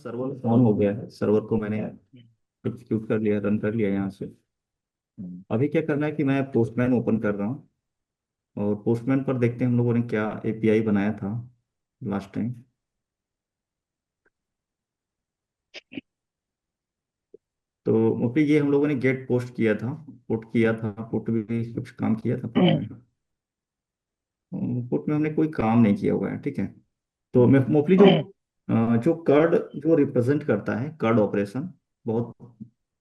Server on हो गया है। सर्वर को मैंने एग्जीक्यूट कर लिया, रन कर लिया यहाँ से। हम्म, अभी क्या करना है कि मैं पोस्टमैन ओपन कर रहा हूँ, और पोस्टमैन पर देखते हैं हम लोगों ने क्या एपीआई बनाया था लास्ट टाइम। तो ओके, ये हम लोगों ने गेट पोस्ट किया था, पुट किया था, पुट भी कुछ काम किया था पुट में। पुट में हमने कोई काम नहीं किया हुआ है, ठीक है। तो मैं मोस्टली जो जो कर्ड जो रिप्रेजेंट करता है, कर्ड ऑपरेशन, बहुत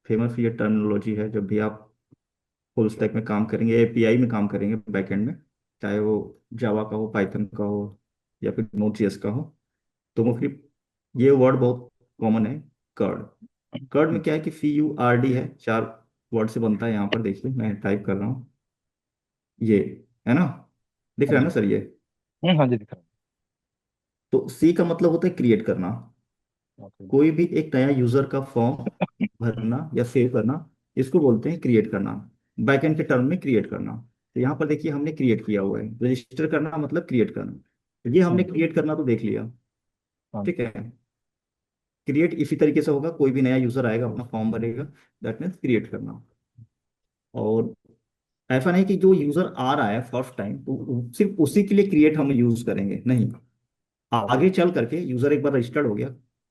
फेमस ये टर्मिनोलॉजी है। जब भी आप फुल स्टैक में काम करेंगे, एपीआई में काम करेंगे बैकएंड में, चाहे वो जावा का हो, पाइथन का हो, या फिर नोड जेएस का हो, तो मोस्टली ये वर्ड बहुत कॉमन है, कर्ड। कर्ड में क्या है कि CURD है, 4 वर्ड से बनता है। यहाँ पर देखिए मैं टाइप कर रहा हूँ, ये है ना, दिख हाँ रहा है जी। ना सर ये। हाँ जी, दिख रहा तो सी का मतलब होता है क्रिएट करना। है। ओके। कोई भी एक नया यूजर का फॉर्म भरना या सेव करना, इसको बोलते हैं क्रिएट करना, बैकएंड के टर्म में क्रिएट करना। तो यहाँ पर देखिए हमने क्रिएट किया हुआ है, रजिस्टर करना मतलब क्रिएट करना। तो ये हमने हम्म, क्रिएट करना तो देख लिया, हाँ ठीक है। क्रिएट इसी तरीके से होगा, कोई भी नया यूजर आएगा अपना फॉर्म भरेगा, दैट मीन्स क्रिएट करना। और ऐसा नहीं कि जो यूजर आ रहा है फर्स्ट टाइम तो सिर्फ उसी के लिए क्रिएट हम यूज करेंगे, नहीं। ओके। आगे चल करके यूजर एक बार रजिस्टर्ड हो गया,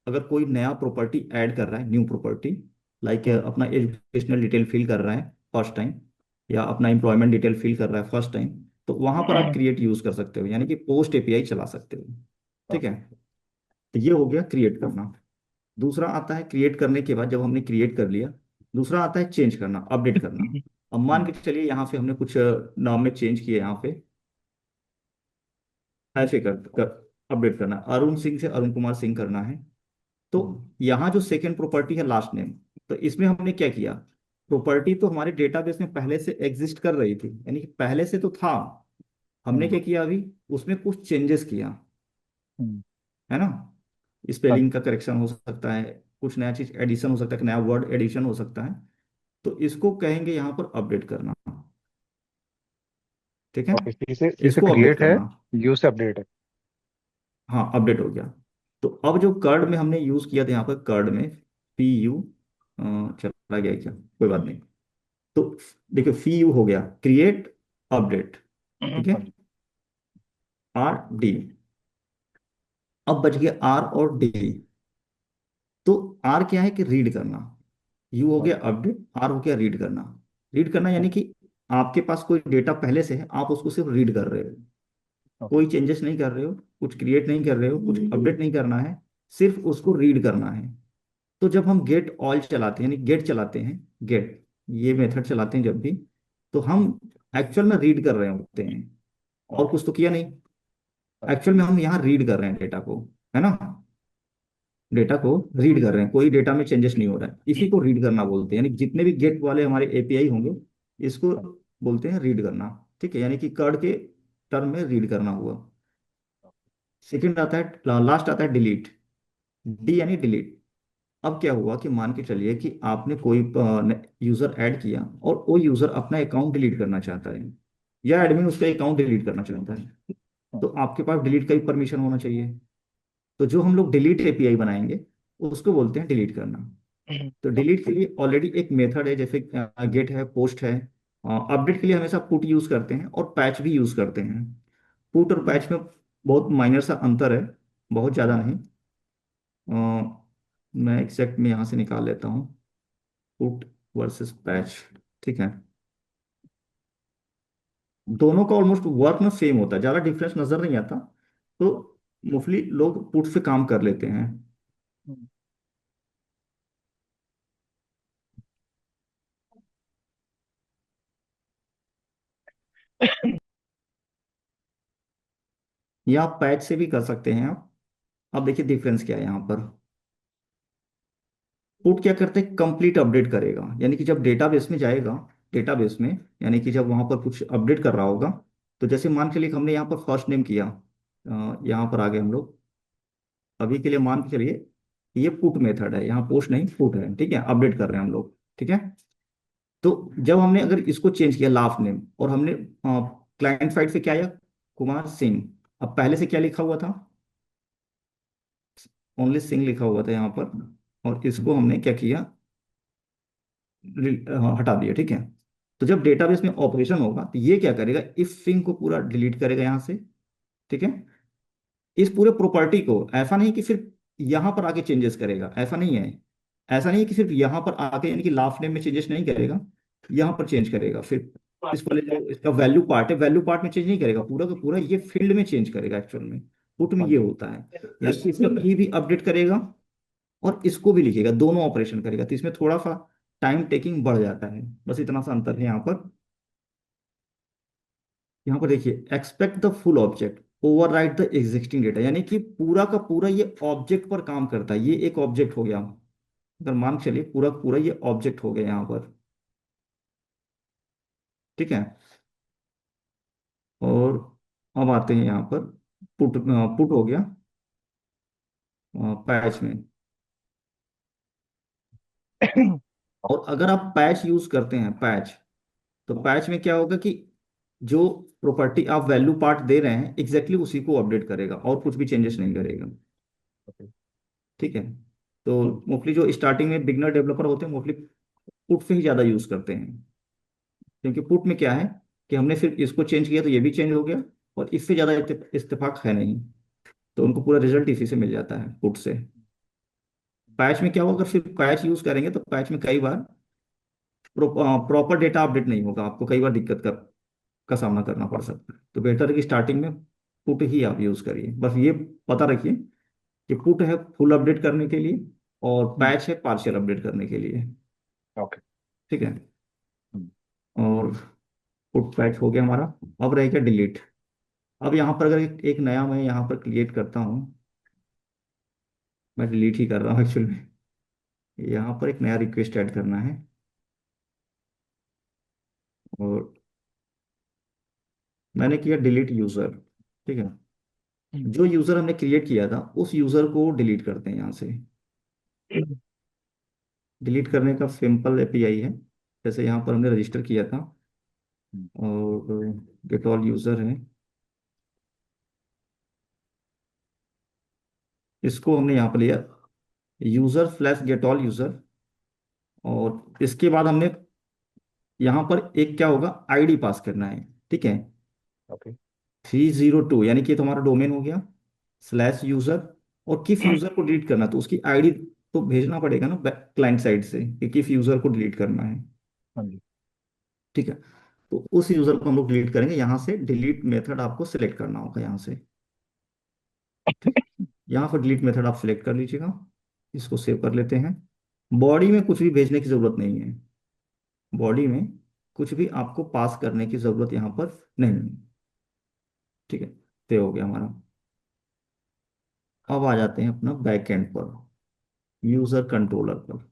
अगर कोई नया प्रॉपर्टी ऐड कर रहा है, न्यू प्रॉपर्टी, लाइक हम्म, अपना एजुकेशनल डिटेल फिल कर रहा है फर्स्ट टाइम, या अपना एम्प्लॉयमेंट डिटेल फिल कर रहा है फर्स्ट टाइम, तो वहां पर आप क्रिएट यूज कर सकते हो, यानी कि पोस्ट एपीआई चला सकते हो, ठीक है। ओके। तो ये हो गया क्रिएट करना। दूसरा आता है क्रिएट करने के बाद, जब हमने क्रिएट कर लिया, दूसरा आता है चेंज करना, अपडेट करना। अब मान के चलिए यहाँ पे हमने कुछ नाम में चेंज किए, यहाँ पे ऐसे कर अपडेट करना, अरुण सिंह से अरुण कुमार सिंह करना है। तो यहाँ जो सेकंड प्रॉपर्टी है लास्ट नेम, तो इसमें हमने क्या किया, प्रॉपर्टी तो हमारे डेटाबेस में पहले से एग्जिस्ट कर रही थी, यानी कि पहले से तो था। हमने हम्म, क्या किया अभी, उसमें कुछ चेंजेस किया, हम्म, है ना। हाँ जी। स्पेलिंग का करेक्शन हो सकता है, कुछ नया चीज एडिशन हो सकता है, नया वर्ड एडिशन हो सकता है। तो इसको कहेंगे यहाँ पर अपडेट करना, ठीक है। ओके, सी से इसको अपडेट क्रिएट है, करना, यू से अपडेट है। हाँ अपडेट हो गया। तो अब जो कर्ड में हमने यूज किया था, यहाँ पर कर्ड में PU, चला गया क्या, कोई बात नहीं। तो देखिए CU हो गया, क्रिएट, अपडेट, ठीक है। हाँ जी। RD, अब बच गया R और D। तो R क्या है कि रीड करना, U हो गया ओके। अपडेट, R हो गया रीड करना। रीड करना यानी कि आपके पास कोई डेटा पहले से है, आप उसको सिर्फ रीड कर रहे हो, ओके। कोई चेंजेस नहीं कर रहे हो, कुछ क्रिएट नहीं कर रहे हो, कुछ अपडेट नहीं करना है, सिर्फ उसको रीड करना है। तो जब हम गेट ऑल चलाते हैं, यानी गेट चलाते हैं, गेट ये मेथड चलाते हैं जब भी, तो हम एक्चुअल में रीड कर रहे होते हैं, और ओके। कुछ तो किया नहीं। ओके। एक्चुअल में हम यहाँ रीड कर रहे हैं डेटा को, है ना, डेटा को रीड कर रहे हैं, कोई डेटा में चेंजेस नहीं हो रहा है, इसी को रीड करना बोलते हैं। यानी जितने भी गेट वाले हमारे एपीआई होंगे, इसको हाँ, बोलते हैं रीड करना, ठीक है। यानी कि कर्ड के टर्म में रीड करना हुआ। सेकंड आता है, लास्ट आता है डिलीट, डी यानी डिलीट। अब क्या हुआ कि मान के चलिए कि आपने कोई यूजर ऐड किया, और वो यूजर अपना अकाउंट डिलीट करना चाहता है, या एडमिन उसका अकाउंट डिलीट करना चाहता है, हाँ, तो आपके पास डिलीट का भी परमिशन होना चाहिए। तो जो हम लोग डिलीट एपीआई बनाएंगे, उसको बोलते हैं डिलीट करना। तो ओके। डिलीट के लिए ऑलरेडी एक मेथड है, जैसे गेट है, पोस्ट है। अपडेट के लिए हमेशा पुट यूज करते हैं, और पैच भी यूज करते हैं। पुट और पैच में बहुत माइनर सा अंतर है, बहुत ज़्यादा नहीं। अ, मैं एग्जैक्ट में यहाँ से निकाल लेता हूँ, पुट वर्सेस पैच, ठीक है। दोनों का ऑलमोस्ट वर्क में सेम होता है, ज़्यादा डिफरेंस नज़र नहीं आता। तो मोस्टली लोग पुट से काम कर लेते हैं। या आप पैच से भी कर सकते हैं आप। अब देखिए डिफरेंस क्या है यहाँ पर। पुट क्या करते हैं, कंप्लीट अपडेट करेगा, यानी कि जब डेटाबेस में जाएगा, डेटाबेस में, यानी कि जब वहां पर कुछ अपडेट कर रहा होगा, तो जैसे मान के लिए हमने यहाँ पर फर्स्ट नेम किया, यहाँ पर आ गए हम लोग। अभी के लिए मान के चलिए ये पुट मेथड है, यहाँ पोस्ट नहीं पुट है, ठीक है, अपडेट कर रहे हैं हम लोग, ठीक है। तो जब हमने अगर इसको चेंज किया लास्ट नेम, और हमने क्लाइंट साइड से क्या आया, कुमार सिंह, अब पहले से क्या लिखा हुआ था, ओनली सिंग लिखा हुआ था यहाँ पर, और इसको हमने क्या किया, हटा दिया, ठीक है। तो जब डेटाबेस में ऑपरेशन होगा तो ये क्या करेगा, इफ स्ट्रिंग को पूरा डिलीट करेगा यहाँ से, ठीक है। इस पूरे प्रॉपर्टी को, ऐसा नहीं कि सिर्फ यहां पर आके चेंजेस करेगा, ऐसा नहीं है। ऐसा नहीं है कि सिर्फ यहां पर आके, यानी कि लास्ट नेम में चेंजेस नहीं करेगा, यहां पर चेंज करेगा। फिर इस वाले जो इसका वैल्यू पार्ट है, वैल्यू पार्ट में चेंज नहीं करेगा, पूरा का पूरा ये फील्ड में चेंज करेगा एक्चुअल में। पुट में हाँ ये जी। होता है, यानी कि इसका की भी अपडेट करेगा और इसको भी लिखेगा, दोनों ऑपरेशन करेगा। तो इसमें थोड़ा सा टाइम टेकिंग बढ़ जाता है, बस इतना सा अंतर है यहाँ पर। यहाँ पर देखिए, expect the full object, overwrite the existing data, यानी कि पूरा का पूरा ये ऑब्जेक्ट पर काम करता है। ये एक ऑब्जेक्ट हो गया, अगर मान के चलिए पूरा पूरा ये ऑब्जेक्ट हो गया यहाँ पर, ठीक है। और अब आते हैं यहाँ पर, पुट, पुट हो गया पैच में। और अगर आप पैच यूज करते हैं, पैच, तो पैच में क्या होगा कि जो प्रॉपर्टी आप वैल्यू पार्ट दे रहे हैं एग्जैक्टली उसी को अपडेट करेगा और कुछ भी चेंजेस नहीं करेगा, ओके। ठीक है। तो मोस्टली जो स्टार्टिंग में बिगनर डेवलपर होते हैं, मोस्टली पुट से ही ज़्यादा यूज़ करते हैं, क्योंकि पुट में क्या है कि हमने सिर्फ इसको चेंज किया तो ये भी चेंज हो गया, और इससे ज़्यादा इत्तेफाक है नहीं, तो उनको पूरा रिजल्ट इसी से मिल जाता है पुट से। पैच में क्या होगा, अगर सिर्फ पैच यूज़ करेंगे तो पैच में कई बार प्रॉपर डेटा अपडेट नहीं होगा, आपको कई बार दिक्कत का सामना करना पड़ सकता है। तो बेटर है कि स्टार्टिंग में पुट ही आप यूज़ करिए। बस ये पता रखिए कि पुट है फुल अपडेट करने के लिए, और पैच है पार्शियल अपडेट करने के लिए, ओके। ठीक है। और पुट पैच हो गया हमारा। अब रहेगा डिलीट। अब यहाँ पर अगर एक नया मैं यहाँ पर क्रिएट करता हूँ, मैं डिलीट ही कर रहा हूँ एक्चुअली में, यहाँ पर एक नया रिक्वेस्ट ऐड करना है। और मैंने किया डिलीट यूज़र, ठीक है। जो यूज़र हमने क्रिएट किया था उस यूज़र को डिलीट करते हैं यहाँ से। डिलीट करने का सिंपल एपीआई है, जैसे यहाँ पर हमने रजिस्टर किया था, और गेट ऑल यूज़र है, इसको हमने यहाँ पर लिया user flash get all user. और इसके बाद हमने यहाँ पर एक क्या होगा, आईडी पास करना है, ठीक है। ओके। 302, यानी कि ये तो हमारा डोमेन हो गया, स्लैश यूजर। और किस यूजर को डिलीट करना, तो उसकी आईडी तो भेजना पड़ेगा ना क्लाइंट साइड से कि किस यूजर को डिलीट करना है, हाँ जी। ठीक है। तो उस यूजर को हम लोग डिलीट करेंगे, यहाँ से डिलीट मेथड आपको सिलेक्ट करना होगा यहाँ से, ठीक। यहाँ पर डिलीट मेथड आप सिलेक्ट कर लीजिएगा, इसको सेव कर लेते हैं। बॉडी में कुछ भी भेजने की जरूरत नहीं है, बॉडी में कुछ भी आपको पास करने की जरूरत यहाँ पर नहीं है, ठीक है। तो हो गया हमारा। अब आ जाते हैं अपना बैक एंड पर, यूजर कंट्रोलर पर।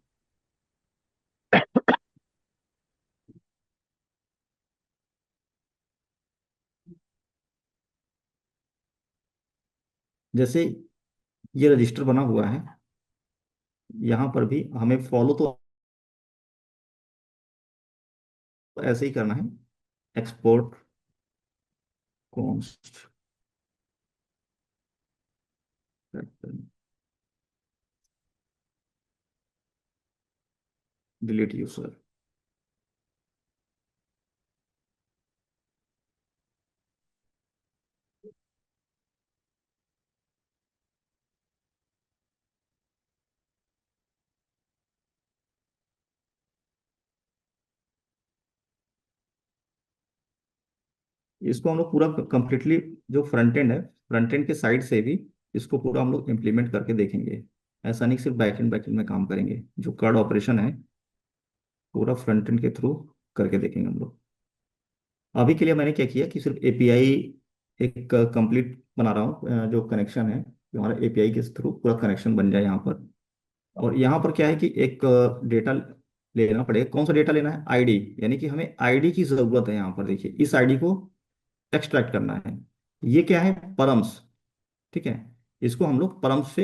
जैसे ये रजिस्टर बना हुआ है, यहाँ पर भी हमें फॉलो तो ऐसे ही करना है, एक्सपोर्ट कॉन्स्ट डिलीट यूजर। इसको हम लोग पूरा कंप्लीटली, जो फ्रंट एंड है, फ्रंट एंड के साइड से भी इसको पूरा हम लोग इम्प्लीमेंट करके देखेंगे। ऐसा नहीं कि सिर्फ बैक एंड में काम करेंगे, जो कार्ड ऑपरेशन है पूरा फ्रंट एंड के थ्रू करके देखेंगे हम लोग। अभी के लिए मैंने क्या किया कि सिर्फ एपीआई एक कंप्लीट बना रहा हूँ, जो कनेक्शन है, जो हमारा एपीआई के थ्रू पूरा कनेक्शन बन जाए यहाँ पर। और ओके। यहाँ पर क्या है कि एक डेटा लेना पड़ेगा। कौन सा डेटा लेना है, आईडी, यानी कि हमें आईडी की जरूरत है। यहाँ पर देखिए, इस आईडी को एक्सट्रैक्ट करना है। ये क्या है, परम्स, ठीक है। इसको हम लोग परम्स से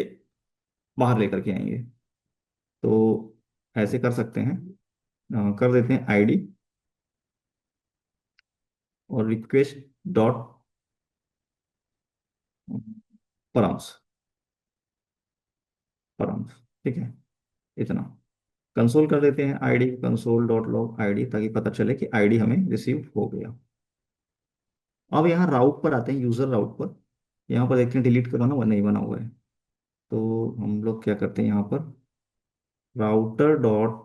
बाहर लेकर के आएंगे। तो ऐसे कर सकते हैं, कर देते हैं आईडी और रिक्वेस्ट डॉट परम्स, परम्स, ठीक है, इतना कंसोल कर देते हैं, ID console dot log ID, ताकि पता चले कि आईडी हमें रिसीव हो गया। अब यहाँ राउट पर आते हैं, यूजर राउट पर। यहाँ पर देखते हैं डिलीट करवाना हुआ नहीं बना हुआ है, तो हम लोग क्या करते हैं यहाँ पर, राउटर डॉट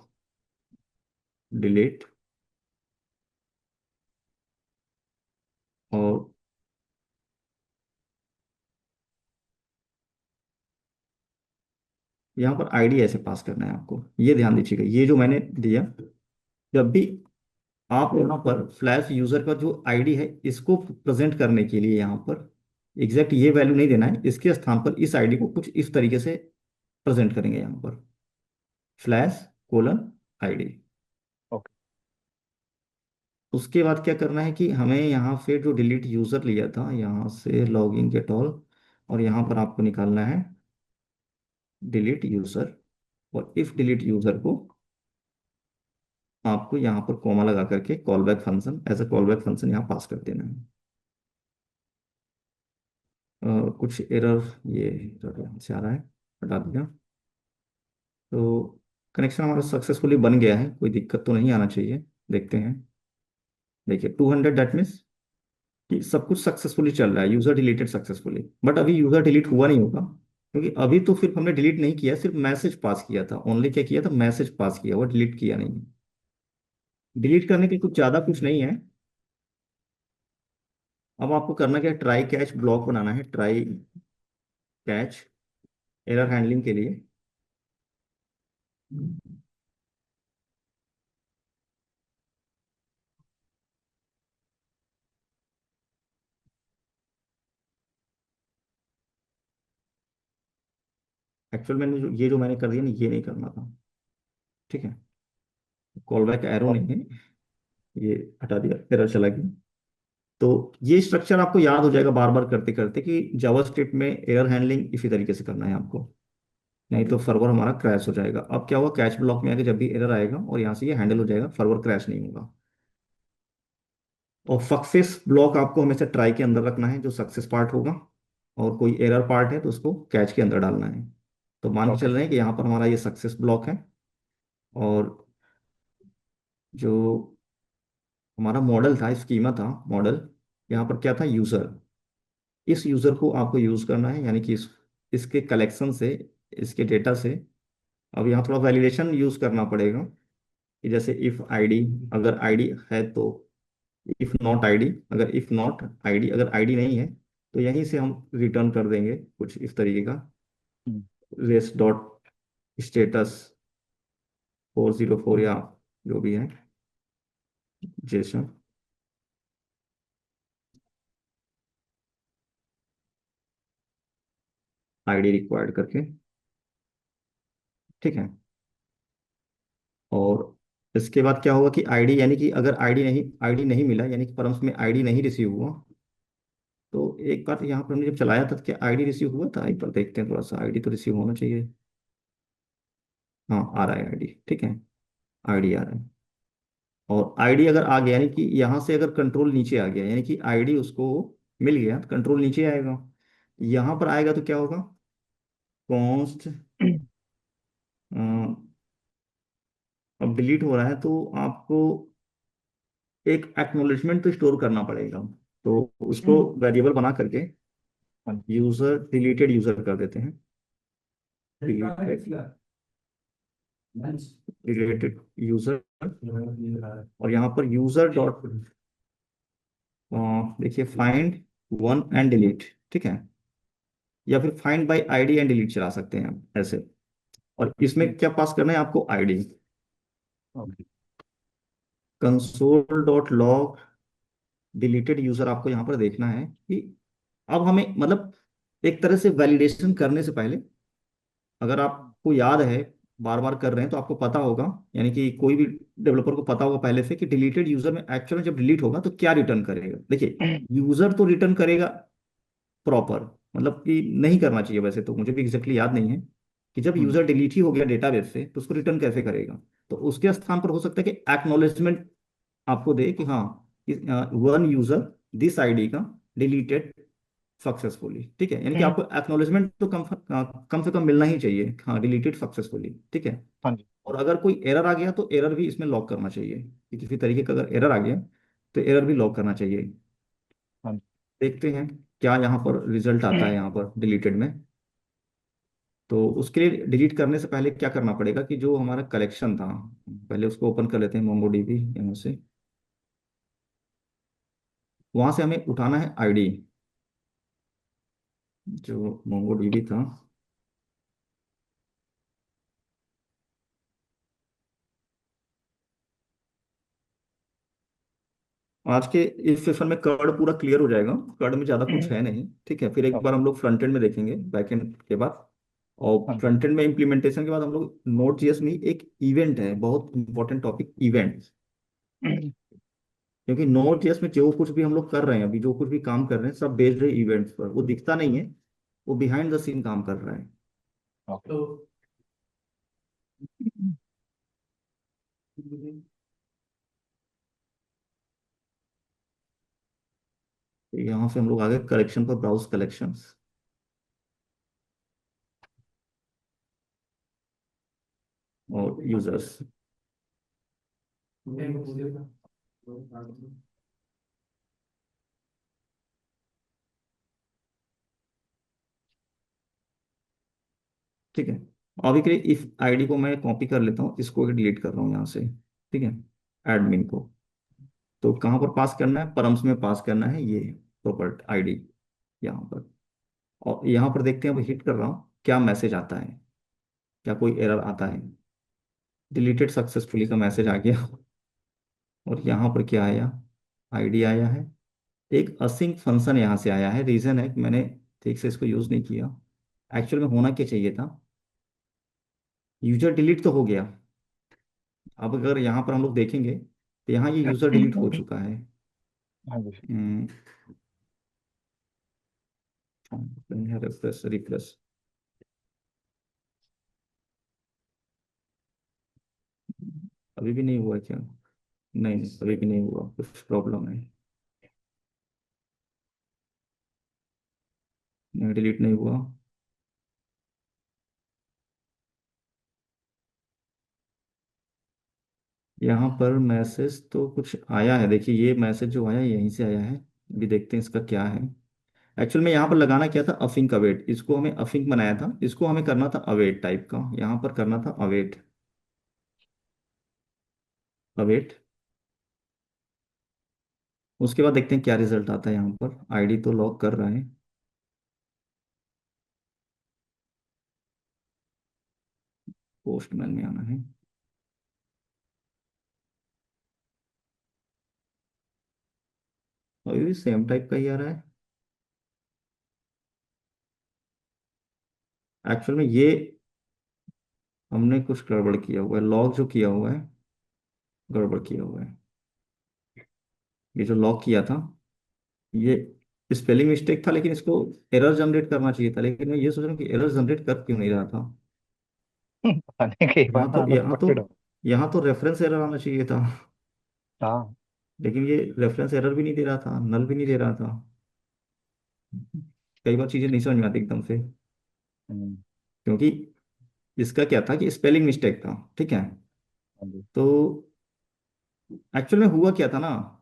डिलीट, और यहाँ पर आईडी ऐसे पास करना है आपको, ये ध्यान दीजिएगा, ये जो मैंने दिया, जब भी आप यहाँ पर फ्लैश यूजर का जो आईडी है इसको प्रेजेंट करने के लिए यहाँ पर एग्जैक्ट ये वैल्यू नहीं देना है, इसके स्थान पर इस आईडी को कुछ इस तरीके से प्रेजेंट करेंगे यहाँ पर, फ्लैश कोलन आईडी। ओके। उसके बाद क्या करना है कि हमें यहाँ से जो डिलीट यूजर लिया था, यहाँ से लॉगिन गेट ऑल, और यहाँ पर आपको निकालना है डिलीट यूजर, और इफ डिलीट यूजर को आपको यहाँ पर कॉमा लगा करके callback function, as a callback function यहाँ पास कर देना है। कुछ एरर, ये error यहाँ से आ रहा है, हटा दिया। तो कनेक्शन हमारा सक्सेसफुली बन गया है, कोई दिक्कत तो नहीं आना चाहिए। देखते हैं, देखिए 200, दैट मीन्स कि सब कुछ सक्सेसफुली चल रहा है, यूजर डिलीटेड सक्सेसफुली। बट अभी यूजर डिलीट हुआ नहीं होगा, क्योंकि अभी तो फिर हमने डिलीट नहीं किया, सिर्फ मैसेज पास किया था, ओनली क्या किया था, मैसेज पास किया, वो डिलीट किया नहीं। डिलीट करने के कुछ ज़्यादा कुछ नहीं है। अब आपको करना क्या है, ट्राई कैच ब्लॉक बनाना है, ट्राई कैच एरर हैंडलिंग के लिए। एक्चुअल मैंने जो ये जो मैंने कर दिया ना, ये नहीं करना था, ठीक है, कॉल बैक एरो ओके। नहीं है, ये हटा दिया, एरर चला गया। तो ये स्ट्रक्चर आपको याद हो जाएगा बार बार करते करते, कि जावास्क्रिप्ट में एरर हैंडलिंग इसी तरीके से करना है आपको, नहीं तो सर्वर हमारा क्रैश हो जाएगा। अब क्या हुआ, कैच ब्लॉक में आके जब भी एरर आएगा और यहाँ से ये हैंडल हो जाएगा, सर्वर क्रैश नहीं होगा। और सक्सेस ब्लॉक आपको हमेशा ट्राई के अंदर रखना है, जो सक्सेस पार्ट होगा, और कोई एरर पार्ट है तो उसको कैच के अंदर डालना है। तो मान के ओके। चल रहे हैं कि यहाँ पर हमारा ये सक्सेस ब्लॉक है, और जो हमारा मॉडल था, स्कीमा था मॉडल, यहाँ पर क्या था, यूजर। इस यूजर को आपको यूज करना है, यानी कि इसके कलेक्शन से, इसके डेटा से। अब यहाँ थोड़ा वैलिडेशन यूज करना पड़ेगा, कि जैसे इफ आईडी, अगर आईडी है तो इफ नॉट आईडी, अगर इफ नॉट आईडी, अगर आईडी नहीं है तो यहीं से हम रिटर्न कर देंगे कुछ इस तरीके का, हम्म। रेस डॉट स्टेटस 404, या जो भी है, जेसन आईडी रिक्वायर्ड करके, ठीक है। और इसके बाद क्या होगा कि आईडी, यानी कि अगर आईडी नहीं मिला, यानी कि परम्स में आईडी नहीं रिसीव हुआ, तो एक बार यहाँ पर हमने जब चलाया था तो क्या आईडी रिसीव हुआ था, एक बार देखते हैं, थोड़ा सा आईडी तो रिसीव होना चाहिए। हाँ, आ रहा है आईडी, ठीक है, आईडी आ रहा है। और आईडी अगर आ गया, यानी कि यहाँ से अगर कंट्रोल नीचे आ गया, यानी कि आईडी उसको मिल गया, तो कंट्रोल नीचे आएगा। यहाँ पर आएगा तो क्या होगा, कॉन्स्ट, अब डिलीट हो रहा है तो आपको एक एक्नॉलेजमेंट तो स्टोर करना पड़ेगा, तो उसको वेरिएबल बना करके हाँ जी। यूजर डिलीटेड यूजर कर देते हैं, डिलीटेड यूजर। और यहाँ पर यूजर डॉट, देखिए फाइंड वन एंड डिलीट, ठीक है, या फिर find by ID and delete चला सकते हैं आप ऐसे। और इसमें क्या पास करना है आपको, ID. Okay. Console dot log deleted user आपको यहाँ पर देखना है कि अब हमें मतलब एक तरह से वैलिडेशन करने से पहले, अगर आपको याद है, बार बार कर रहे हैं तो आपको पता होगा, यानी कि कोई भी डेवलपर को पता होगा पहले से, कि डिलीटेड यूजर में एक्चुअल में जब डिलीट होगा तो क्या रिटर्न करेगा। देखिए, यूजर तो रिटर्न करेगा प्रॉपर, मतलब कि नहीं करना चाहिए, वैसे तो मुझे भी एग्जैक्टली याद नहीं है कि जब हम्म। यूजर डिलीट ही हो गया डेटाबेस से तो उसको रिटर्न कैसे करेगा। तो उसके स्थान पर हो सकता है कि एक्नॉलेजमेंट आपको दे कि हाँ, वन यूजर दिस आईडी का डिलीटेड सक्सेसफुली, ठीक है, यानी कि आपको एक्नॉलेजमेंट तो कम से कम मिलना ही चाहिए, हाँ डिलीटेड सक्सेसफुली, ठीक है। हाँ जी। और अगर कोई एरर आ गया तो एरर भी इसमें लॉक करना चाहिए, कि किसी तरीके का अगर एरर आ गया तो एरर भी लॉक करना चाहिए। हाँ देखते हैं क्या यहाँ पर रिजल्ट आता है, जी। यहाँ पर डिलीटेड में। तो उसके लिए डिलीट करने से पहले क्या करना पड़ेगा कि जो हमारा कलेक्शन था, पहले उसको ओपन कर लेते हैं मोंगोडीबी यहाँ से। वहां से हमें उठाना है आईडी, जो मोंगोडीबी था। आज के इस सेशन में कर्ड पूरा क्लियर हो जाएगा, कर्ड में ज़्यादा कुछ है नहीं, ठीक है। फिर एक बार ओके। हम लोग फ्रंट एंड में देखेंगे, बैक एंड के बाद। और हाँ जी। फ्रंट एंड में इम्प्लीमेंटेशन के बाद हम लोग नोड जीएस में एक इवेंट है, बहुत इंपॉर्टेंट टॉपिक, इवेंट। क्योंकि नोड जेएस में जो कुछ भी हम लोग कर रहे हैं अभी, जो कुछ भी काम कर रहे हैं, सब बेस्ड है इवेंट्स पर, वो दिखता नहीं है, वो बिहाइंड द सीन काम कर रहा है। ओके। तो यहाँ से हम लोग आगे कलेक्शन पर, ब्राउज कलेक्शंस और यूजर्स। ठीक है, अभी के लिए इस आईडी को मैं कॉपी कर लेता हूँ, इसको डिलीट कर रहा हूँ यहाँ से, ठीक है, एडमिन को। तो कहाँ पर पास करना है, परम्स में पास करना है ये प्रॉपर्टी आईडी, यहाँ पर। और यहाँ पर देखते हैं, अब हिट कर रहा हूँ, क्या मैसेज आता है, क्या कोई एरर आता है। डिलीटेड सक्सेसफुली का मैसेज आ गया। और यहाँ पर क्या आया, आईडी आया है। एक असिंक फंक्शन यहाँ से आया है, रीजन है कि मैंने ठीक से इसको यूज नहीं किया। एक्चुअल में होना क्या चाहिए था, यूजर डिलीट तो हो गया। अब अगर यहाँ पर हम लोग देखेंगे तो यहाँ ये यूजर डिलीट हो चुका है। हाँ जी। रिफ्रेश रिफ्रेश, अभी भी नहीं हुआ क्या? नहीं नहीं, अभी भी नहीं हुआ, कुछ प्रॉब्लम है। नहीं, डिलीट नहीं हुआ। यहाँ पर मैसेज तो कुछ आया है, देखिए ये मैसेज जो आया है, यहीं से आया है। अभी देखते हैं इसका क्या है। एक्चुअल में यहाँ पर लगाना क्या था, अफिंक अवेट, इसको हमें अफिंक बनाया था, इसको हमें करना था अवेट टाइप का, यहाँ पर करना था अवेट। अवेट, उसके बाद देखते हैं क्या रिजल्ट आता है। यहाँ पर आईडी तो लॉक कर रहा है। पोस्टमैन में आना है। अभी भी सेम टाइप का ही आ रहा है। एक्चुअल में ये हमने कुछ गड़बड़ किया हुआ है, लॉक जो किया हुआ है, गड़बड़ किया हुआ है। ये जो लॉक किया था, ये स्पेलिंग मिस्टेक था, लेकिन इसको एरर जनरेट करना चाहिए था, लेकिन मैं ये सोच रहा हूँ कि एरर जनरेट कर क्यों नहीं रहा था। पता नहीं, कई बार यहाँ ना तो यहाँ तो अनएक्सपेक्टेड हो। यहाँ तो रेफरेंस एरर आना चाहिए था, हाँ। लेकिन ये रेफरेंस एरर भी नहीं दे रहा था, नल भी नहीं दे रहा था। कई बार चीजें नहीं समझ में आती एकदम से, हम्म, क्योंकि इसका क्या था कि स्पेलिंग मिस्टेक था, ठीक है। हाँ जी। तो एक्चुअल में हुआ क्या था ना,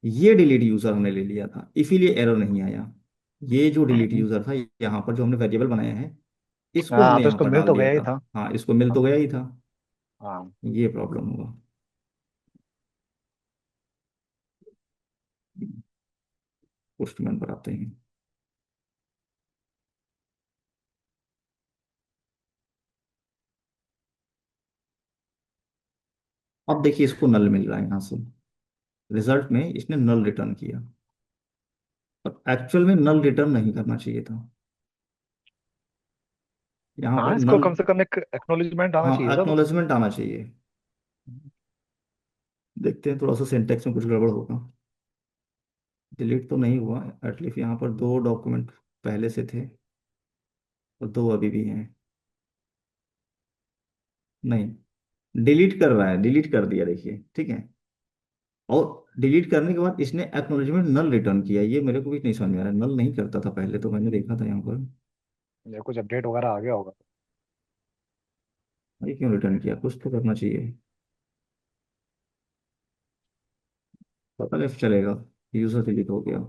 ये डिलीट यूजर हमने ले लिया था, इसीलिए एरर नहीं आया। ये जो डिलीट यूजर था, यहाँ पर जो हमने वेरिएबल बनाया है, इसको हाँ, हमने तो यहाँ इसको पर मिल डाल तो दिया गया ही था। था। हाँ, इसको मिल तो गया ही था, हाँ। ये प्रॉब्लम हुआ। पोस्टमैन पर आते हैं। अब देखिए इसको नल मिल रहा है यहाँ से, रिजल्ट में इसने नल रिटर्न किया, और एक्चुअल में नल रिटर्न नहीं करना चाहिए था। यहाँ पर हाँ, इसको नल, कम से कम एक एक्नॉलेजमेंट आना हाँ चाहिए था बस। एक्नॉलेजमेंट आना चाहिए। देखते हैं, थोड़ा सा सिंटेक्स में कुछ गड़बड़ होगा। डिलीट तो नहीं हुआ, एटलीस्ट यहाँ पर दो डॉक्यूमेंट पहले से थे, और दो अभी भी हैं। नहीं, डिलीट कर रहा है, डिलीट कर दिया देखिए, ठीक है। और डिलीट करने के बाद इसने एक्नॉलेजमेंट नल रिटर्न किया, ये मेरे को भी नहीं समझ में आ रहा है, नल नहीं करता था पहले, तो मैंने देखा था यहाँ पर। या कुछ अपडेट वगैरह आ गया होगा। ये क्यों रिटर्न किया, कुछ तो करना चाहिए, पता कैसे चलेगा यूजर डिलीट हो गया।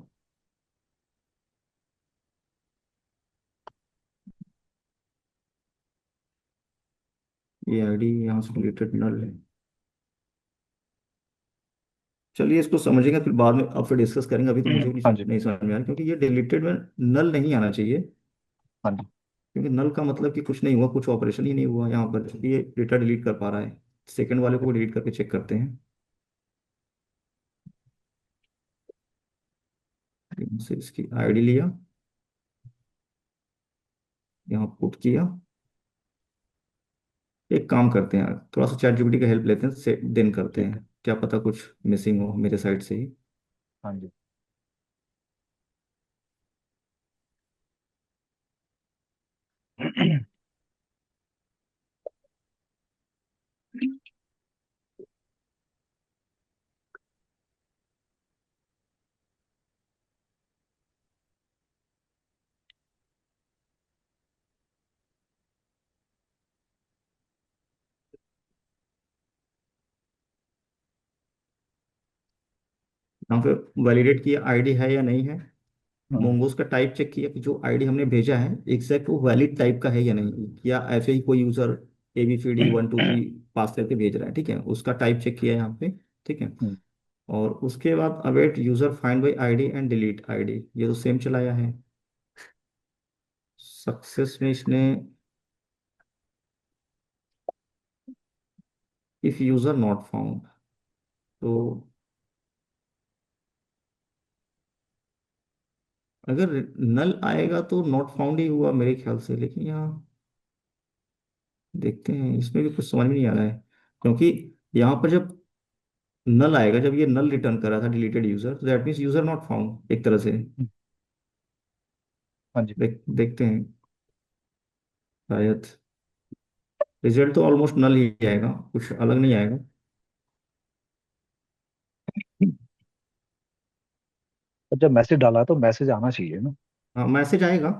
ये आईडी यहाँ से डिलीटेड नल है। चलिए इसको समझेंगे फिर बाद में, अब फिर डिस्कस करेंगे, अभी तो मुझे भी हाँ जी। नहीं समझ में आ रहा, क्योंकि ये डिलीटेड में नल नहीं आना चाहिए। हाँ जी। क्योंकि नल का मतलब कि कुछ नहीं हुआ, कुछ ऑपरेशन ही नहीं हुआ यहाँ पर, क्योंकि ये डेटा डिलीट कर पा रहा है। सेकंड वाले को डिलीट करके चेक करते हैं। से इसकी आईडी लिया, यहाँ पुट किया। एक काम करते हैं, थोड़ा सा चैट जीपीटी का हेल्प लेते हैं, से देन करते ठीक है। हैं, क्या पता कुछ मिसिंग हो मेरे साइड से ही। हाँ जी। यहाँ पे वैलिडेट किया आईडी है या नहीं है। हम्म। मोंगोज का टाइप चेक किया कि जो आईडी हमने भेजा है एग्जैक्ट वो वैलिड टाइप का है या नहीं, या ऐसे ही कोई यूजर ABCD 1 2 3 पास करके भेज रहा है, ठीक है, उसका टाइप चेक किया यहाँ पे। ठीक है। हम्म। और उसके बाद await user find by ID and delete ID, ये तो सेम चलाया है। सक्सेस में इसने इफ यूजर नॉट फाउंड, तो अगर नल आएगा तो नॉट फाउंड ही हुआ मेरे ख्याल से, लेकिन यहाँ देखते हैं, इसमें भी कुछ समझ में नहीं आ रहा है। क्योंकि यहाँ पर जब नल आएगा, जब ये नल रिटर्न कर रहा था डिलीटेड यूजर, तो that means user not found एक तरह से। हाँ जी। देखते हैं, शायद रिजल्ट तो ऑलमोस्ट नल ही आएगा, कुछ अलग नहीं आएगा। तो जब मैसेज डाला तो मैसेज आना चाहिए ना। हाँ मैसेज आएगा,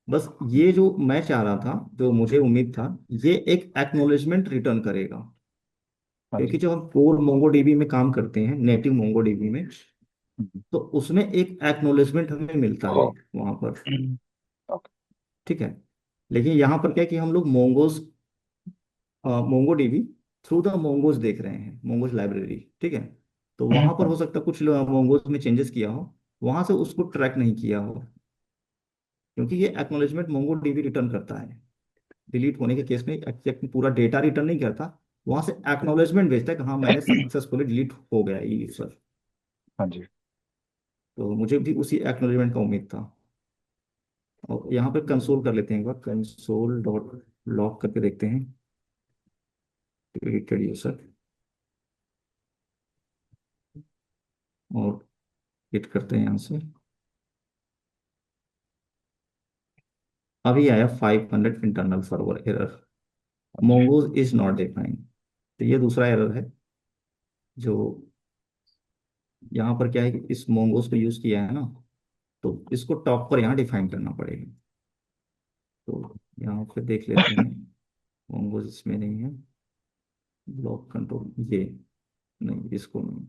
बस ये जो मैं चाह रहा था, जो मुझे उम्मीद था, ये एक एक्नॉलेजमेंट रिटर्न करेगा। हाँ क्योंकि जी। जब हम कोर मोंगो डीबी में काम करते हैं, नेटिव मोंगो डीबी में, हम्म। तो उसमें एक एक्नॉलेजमेंट हमें मिलता है वहां पर। ओके। ठीक है। लेकिन यहाँ पर क्या है कि हम लोग mongoose Mongo dB through the mongoose देख रहे हैं, मोंगोज लाइब्रेरी, ठीक है। तो वहां पर हाँ हो जी। सकता है कुछ मोंगोज में चेंजेस किया हो, वहां से उसको ट्रैक नहीं किया हो। क्योंकि ये एक्नॉलेजमेंट मोंगो डीबी रिटर्न करता है, डिलीट होने के केस में एग्जैक्ट पूरा डेटा रिटर्न नहीं करता, वहां से एक्नॉलेजमेंट भेजता है कि हाँ मैंने सक्सेसफुली डिलीट हो गया ये यूजर। हाँ जी। तो मुझे भी उसी एक्नॉलेजमेंट का उम्मीद था। और यहाँ पे कंसोल कर लेते हैं एक बार, कंसोल डॉट लॉग करके देखते हैं डिलीटेड यूजर, और हिट करते हैं यहाँ से। अभी आया 500 इंटरनल सर्वर एरर, हाँ जी। Mongoose is not defined. तो ये दूसरा एरर है, जो यहाँ पर क्या है कि इस मोंगोज को यूज किया है ना, तो इसको टॉप पर यहाँ डिफाइन करना पड़ेगा। तो यहाँ पे देख लेते हैं, मोंगोज इसमें नहीं है, ब्लॉक कंट्रोल ये नहीं, इसको नहीं,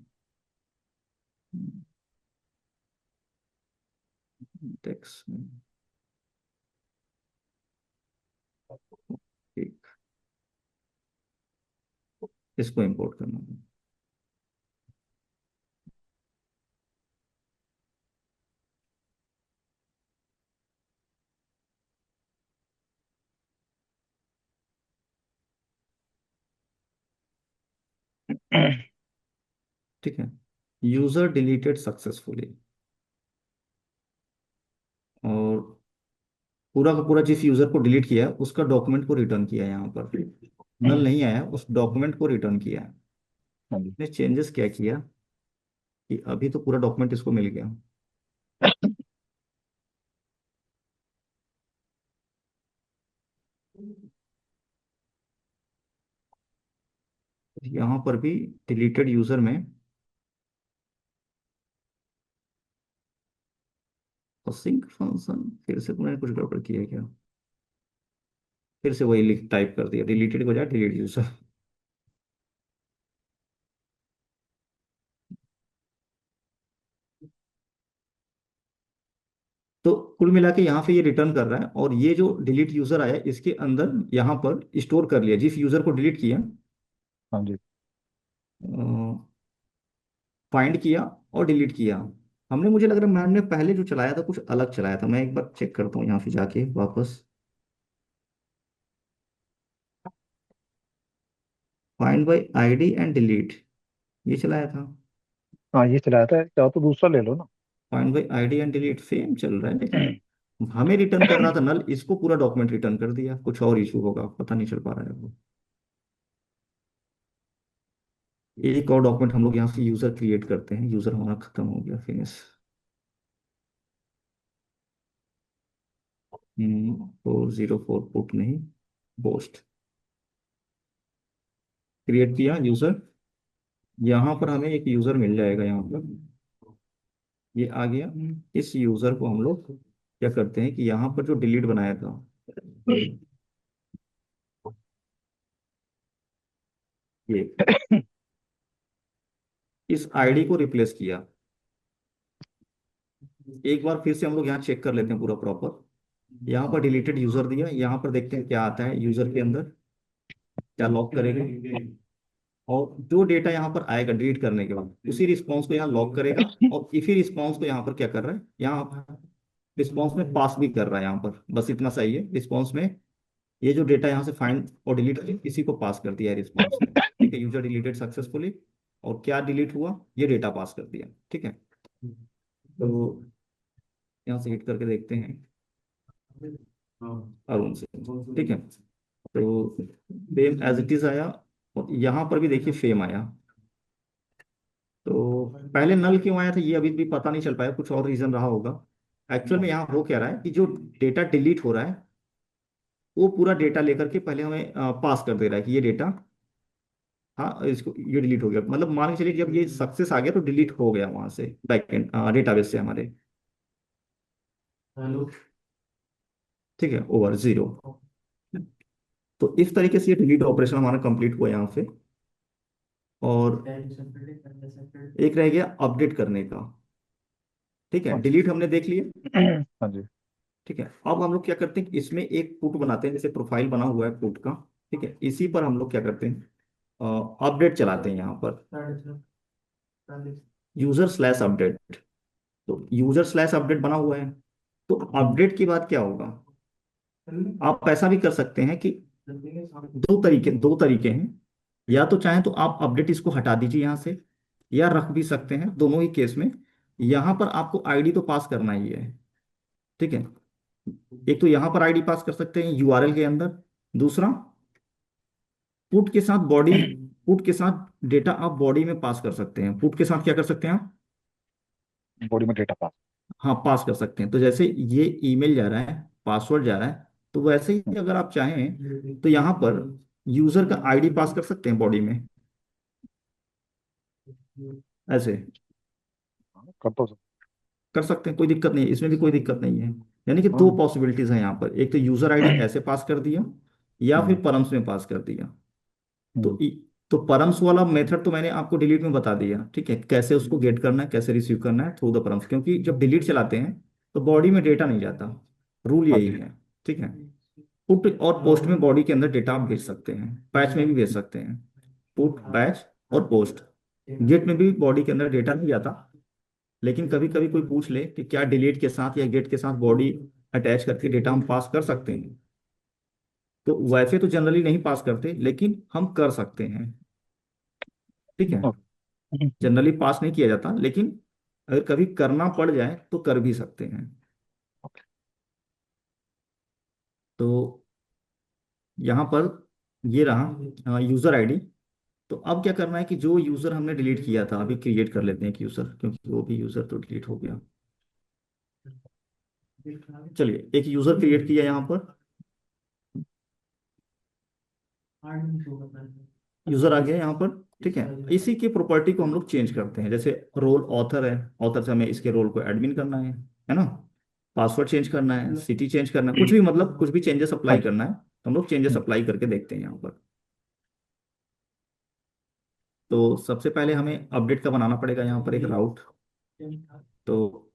टेक्स्ट में, ठीक, इसको इंपोर्ट करना है। ठीक है, यूजर डिलीटेड सक्सेसफुली, और पूरा का पूरा जिस यूजर को डिलीट किया है उसका डॉक्यूमेंट को रिटर्न किया है यहाँ पर, नल नहीं आया, उस डॉक्यूमेंट को रिटर्न किया है। हाँ जी। ने चेंजेस क्या किया कि अभी तो पूरा डॉक्यूमेंट इसको मिल गया। यहाँ पर भी डिलीटेड यूजर में और सिंक फंक्शन फिर से तुमने कुछ गड़बड़ किया है क्या? फिर से वही लिख टाइप कर दिया, डिलीटेड के बजाय डिलीट यूजर। तो कुल मिला के यहाँ पे ये रिटर्न कर रहा है, और ये जो डिलीट यूजर आया इसके अंदर यहाँ पर स्टोर कर लिया जिस यूजर को डिलीट किया, हाँ जी। फाइंड किया और डिलीट किया हमने। मुझे लग रहा है मैम ने पहले जो चलाया था कुछ अलग चलाया था, मैं एक बार चेक करता हूँ यहाँ पे जाके वापस। Find by ID and delete ये चलाया था। हाँ, ये चलाया था, चाहो तो दूसरा ले लो ना। Find by ID and delete same चल रहा है, लेकिन हमें रिटर्न कर रहा था नल, इसको पूरा डॉक्यूमेंट रिटर्न कर दिया। कुछ और इशू होगा, पता नहीं चल पा रहा है वो। एक और डॉक्यूमेंट हम लोग यहाँ से यूजर क्रिएट करते हैं, यूजर हमारा खत्म हो गया, फिनिश। 404 पुट नहीं, पोस्ट क्रिएट किया यूजर। यहाँ पर हमें एक यूजर मिल जाएगा, यहाँ पर ये आ गया। इस यूजर को हम लोग क्या करते हैं कि यहाँ पर जो डिलीट बनाया था, ये इस आईडी को रिप्लेस किया। एक बार फिर से हम लोग यहाँ चेक कर लेते हैं पूरा प्रॉपर। यहाँ पर डिलीटेड यूजर दिया, यहाँ पर देखते हैं क्या आता है यूजर के अंदर, क्या लॉक करेगा। और जो डेटा यहाँ पर आएगा डिलीट करने के बाद उसी रिस्पॉन्स को यहाँ लॉक करेगा, और इसी रिस्पॉन्स को यहाँ पर क्या कर रहा है, यहाँ रिस्पॉन्स में पास भी कर रहा है। यहाँ पर बस इतना सही है, रिस्पॉन्स में ये जो डेटा यहाँ से फाइंड और डिलीट इसी को पास कर दिया है रिस्पॉन्स में। ठीक है, यूजर डिलीटेड सक्सेसफुली, और क्या डिलीट हुआ, ये डेटा पास कर दिया। ठीक है, तो यहाँ से हिट करके देखते हैं अरुण से। ठीक है, तो फेम एज इट इज आया, और यहाँ पर भी देखिए फेम आया। तो पहले नल क्यों आया था ये अभी भी पता नहीं चल पाया, कुछ और रीजन रहा होगा। एक्चुअल में यहाँ हो क्या रहा है कि जो डेटा डिलीट हो रहा है वो पूरा डेटा लेकर के पहले हमें पास कर दे रहा है कि ये डेटा, हाँ इसको ये डिलीट हो गया। मतलब मान के चलिए जब ये सक्सेस आ गया तो डिलीट हो गया वहां से बैकएंड डेटाबेस से हमारे। ठीक है, ओवर जीरो। तो इस तरीके से ये डिलीट ऑपरेशन हमारा कंप्लीट हुआ यहाँ पे। और एक रह गया अपडेट करने का। ठीक है, हाँ जी। डिलीट हमने देख लिया। हाँ जी। ठीक है, अब हम लोग क्या करते हैं कि इसमें एक पुट बनाते हैं, जैसे प्रोफाइल बना हुआ है पुट का। ठीक है, इसी पर हम लोग क्या करते हैं, अपडेट चलाते हैं यहाँ पर, यूजर स्लैश अपडेट। तो यूजर स्लैश अपडेट बना हुआ है, तो अपडेट के बाद क्या होगा, आप ऐसा भी कर सकते हैं कि दो तरीके हैं। या तो चाहें तो आप अपडेट इसको हटा दीजिए यहाँ से, या रख भी सकते हैं, दोनों ही केस में। यहाँ पर आपको आईडी तो पास करना ही है। ठीक है, एक तो यहाँ पर आईडी पास कर सकते हैं यूआरएल के अंदर, दूसरा पुट के साथ बॉडी, पुट के साथ डेटा आप बॉडी में पास कर सकते हैं। पुट के साथ क्या कर सकते हैं आप, बॉडी में डेटा पास। हाँ पास कर सकते हैं। तो जैसे ये ईमेल जा रहा है, पासवर्ड जा रहा है, तो वैसे ही अगर आप चाहें तो यहाँ पर यूजर का आईडी पास कर सकते हैं बॉडी में, ऐसे कर तो कर सकते हैं, कोई दिक्कत नहीं है, इसमें भी कोई दिक्कत नहीं है। यानी कि दो हाँ। पॉसिबिलिटीज हैं यहाँ पर, एक तो यूजर आईडी ऐसे पास कर दिया, या हम्म। फिर परम्स में पास कर दिया। तो हम्म। तो परम्स वाला मेथड तो मैंने आपको डिलीट में बता दिया। ठीक है, कैसे उसको गेट करना है, कैसे रिसीव करना है थ्रू द परम्स, क्योंकि जब डिलीट चलाते हैं तो बॉडी में डेटा नहीं जाता, रूल हाँ यही जी। है। ठीक है, पुट और पोस्ट में बॉडी के अंदर डेटा आप भेज सकते हैं, पैच में भी भेज सकते हैं, पुट पैच और पोस्ट। गेट में भी बॉडी के अंदर डेटा नहीं जाता, लेकिन कभी कभी कोई पूछ ले कि क्या डिलीट के साथ या गेट के साथ बॉडी अटैच करके डेटा हम पास कर सकते हैं, तो वैसे तो जनरली नहीं पास करते, लेकिन हम कर सकते हैं। ठीक है, ओके। जनरली पास नहीं किया जाता, लेकिन अगर कभी करना पड़ जाए तो कर भी सकते हैं। तो यहाँ पर ये रहा यूजर आईडी। तो अब क्या करना है कि जो यूजर हमने डिलीट किया था, अभी क्रिएट कर लेते हैं एक यूजर, क्योंकि वो भी यूजर तो डिलीट हो गया। चलिए एक यूजर क्रिएट किया यहाँ पर, यूजर आ गया यहाँ पर। ठीक है, इसी की प्रॉपर्टी को हम लोग चेंज करते हैं, जैसे रोल ऑथर है, ऑथर से हमें इसके रोल को एडमिन करना है ना। पासवर्ड चेंज करना है, सिटी चेंज करना है, कुछ भी मतलब कुछ भी चेंजेस हाँ अप्लाई जी। करना है तो हम लोग चेंजेस हम्म, अप्लाई करके देखते हैं यहाँ पर। तो सबसे पहले हमें अपडेट का बनाना पड़ेगा यहाँ पर एक राउट। तो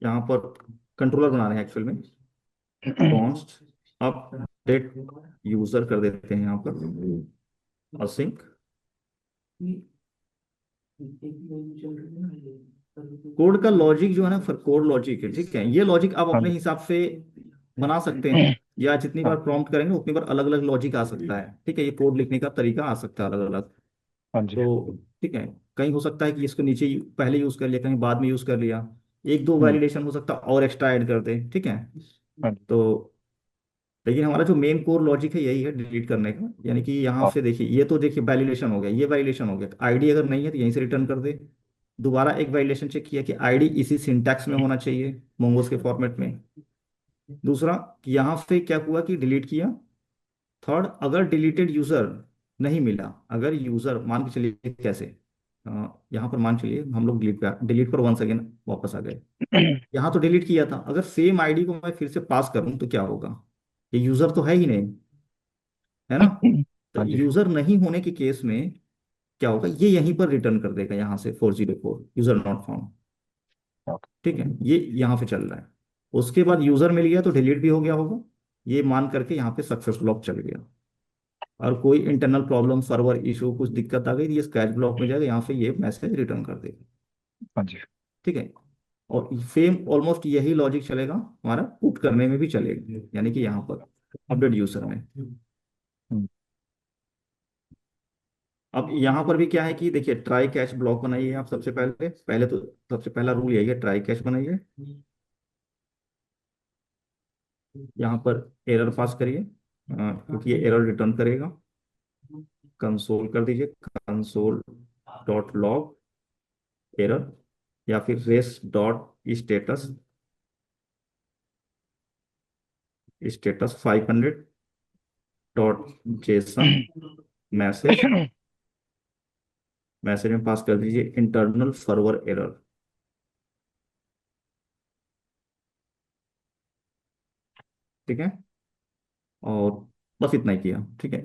यहाँ पर कंट्रोलर बना रहे हैं एक्चुअल में, कॉन्स्ट अपडेट यूजर कर देते हैं यहाँ पर असिंक। कोड का लॉजिक जो है ना, कोड लॉजिक है, ठीक है, ये लॉजिक आप हाँ अपने जी। हिसाब से बना सकते हैं, या जितनी बार हाँ। प्रॉम्प्ट करेंगे उतनी बार अलग अलग लॉजिक आ सकता है, ठीक है, ये कोड लिखने का तरीका आ सकता है अलग अलग। हाँ जी। तो ठीक है, कहीं हो सकता है कि इसको नीचे पहले यूज कर लिया, कहीं बाद में यूज कर लिया, एक दो हम्म। वैलिडेशन हो सकता है और एक्स्ट्रा ऐड कर दे, ठीक है। हाँ जी। तो लेकिन हमारा जो मेन कोर लॉजिक है यही है डिलीट करने का, यानी कि यहाँ हाँ। से देखिए, ये तो देखिए वैलिडेशन हो गया, ये वैलिडेशन हो गया, आईडी अगर नहीं है तो यहीं से रिटर्न कर दे। दोबारा एक वैलिडेशन चेक किया कि आईडी इसी सिंटैक्स में होना चाहिए, मोंगोस के फॉर्मेट में। दूसरा कि यहाँ से क्या हुआ कि डिलीट किया। थर्ड, अगर डिलीटेड यूजर नहीं मिला, अगर यूजर मान के चलिए कैसे, यहाँ पर मान चलिए हम लोग डिलीट पे, डिलीट पर वंस अगेन वापस आ गए। यहाँ तो डिलीट किया था, अगर सेम आईडी को मैं फिर से पास करूँ तो क्या होगा, ये यूजर तो है ही नहीं, है ना। तो हाँ जी। यूजर नहीं होने के केस में क्या होगा, ये यहीं पर रिटर्न कर देगा यहाँ से 404 यूजर नॉट फाउंड, ओके। ठीक है, ये यहाँ पे चल रहा है। उसके बाद यूजर मिल गया तो डिलीट भी हो गया होगा, ये मान करके यहाँ पे सक्सेस ब्लॉक चल गया। और कोई इंटरनल प्रॉब्लम, सर्वर इशू, कुछ दिक्कत आ गई तो ये स्क्रैच ब्लॉक में जाएगा, यहाँ पे ये मैसेज रिटर्न कर देगा, हाँ जी। ठीक है। और सेम ऑलमोस्ट यही लॉजिक चलेगा हमारा पुट करने में भी चलेगा, यानी कि यहाँ पर अपडेट यूजर में। हम्म, अब यहाँ पर भी क्या है कि देखिए, ट्राई कैच ब्लॉक बनाइए आप सबसे पहले, पहले तो सबसे पहला रूल यही है, ट्राई कैच बनाइए। यहाँ पर एरर पास करिए, क्योंकि ये एरर रिटर्न करेगा। कंसोल कर दीजिए, कंसोल डॉट लॉग एरर, या फिर res dot status, status 500 dot json message. Message में पास कर दीजिए इंटरनल सर्वर एरर, ठीक है। और बस इतना ही किया, ठीक है।